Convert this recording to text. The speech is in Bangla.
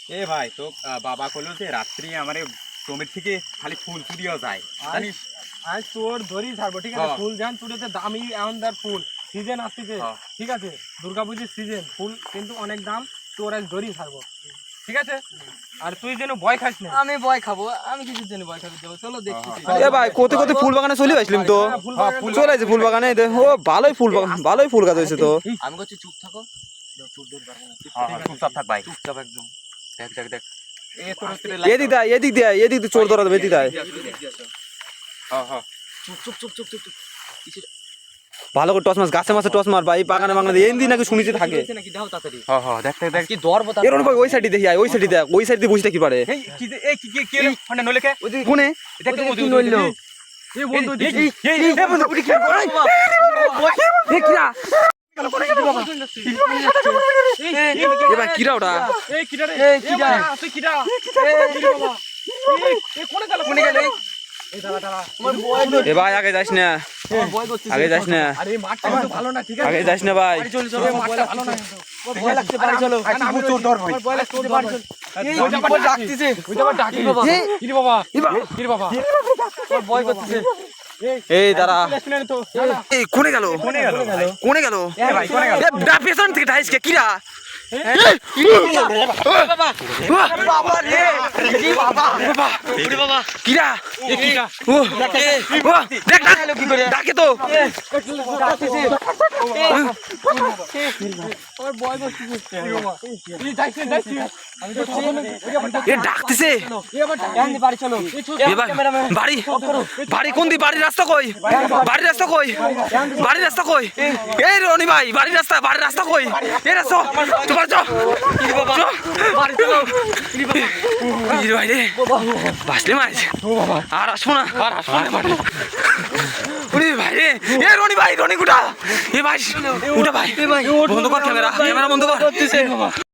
এ ভাই তো বাবা কইলো যে রাত্রি আমারে জমির থেকে খালি ফুল চুরিও যায় জানিস। আজ তোর ধরি ছাড়বো ঠিক আছে। ফুল জান তুইতে দামি এমনদার ফুল সিজন আসছে ঠিক আছে। দুর্গাপূজার সিজন ফুল কিন্তু অনেক দাম। তোর আজ ধরি ছাড়বো ঠিক আছে। আর তুই যেন ভয় খাস না। আমি ভয় খাবো, আমি কিছুর জন্য ভয় খাবো যাবো, চলো দেখতেছি। এ ভাই কোতে কোতে ফুল বাগানে চলে আসলাম তো। চলে আসছে ফুল বাগানে, ও ভালোই ফুল বাগান, ভালোই ফুল গাছ হয়েছে তো। আমি করছি চুপ থাকো, চুপ দূর পারবো না। চুপচাপ থাক ভাই, চুপচাপ একদম। দেখ দেখ দেখ এদিক দেয় এদিক দেয় এদিক দিয়ে চোর ধরা দেবে, এদিক দেয়। চুপ চুপ চুপ চুপ চুপ চুপ। ভালো করে টস মাছ, গাছে মাছে টস মার ভাই, বাগানে বাগানে এই দিন নাকি শুনেছি থাকে। নাকি দাও তাড়াতাড়ি। দেখ দেখ দেখ কি ধরবো তা? এরকম ভাই ওই সাইডে দেখি, ওই সাইডে দেখ, ওই সাইডে বসে থাকি পারে। এই কি এই কি কি রে মানে নলে কে কোনে এটা কি কি নইলো? এই বন্ধু দেখি এই বন্ধু উঠি কি করে এ কিরা এ ভাই কিরা ওটা এই কিডা রে, এই কিডা? তুই কিডা? এই বাবা, এই কোনে গেল কোনে গেল? এই দাঁড়া দাঁড়া। আমার ভয় এ ভাই আগে যাস না, আমার ভয় করছে। আগে যাস না, আরে এই মাঠটা কিন্তু ভালো না ঠিক আছে। আগে যাস না ভাই। চল চল, এই মাঠটা ভালো না কিন্তু। আমার ভয় লাগছে, বাড়ি চলো। আমি চোর ধর ভাই। আমার ভয় লাগছে, বাড়ি চল। এই ওই বিপদ ডাকতেছে। ওই যাবার ডাকি বাবা। কি রে বাবা? কি রে বাবা? আমার ভয় করতেছে। এই দাঁড়া, শুনে তো। এই কোনে গেল কোনে গেল কোনে গেল এ ভাই কোনে গেল এ ডা পেছন থেকে ঢাইস কে কিরা বাবা, বাবা রে, কি বাবা? ওরে বাবা, কিরা এ কি কা? ও দেখ ডাক কি করে? ডাকে তো ডাকতেছে। আমার ভয় করতেছে। তুই যাইছিস যাইছিস। আমি তো এ ডাকতেছে এখানে বাড়ি চলো। এ ভাই বাড়ি বাড়ি কোন দি বাড়ির রাস্তা কই বাড়ির রাস্তা কই বাড়ির রাস্তা কই এই রনি ভাই বাড়ির রাস্তা কই এ রাস্তা তোমার চো বাড়ি চলো। এই ভাই রে বাসলে মাছ আর আসবো না ওরে ভাই রে এ রনি ভাই রনি গুটা এ ভাই উঠা ভাই বন্ধ কর ক্যামেরা বন্ধ কর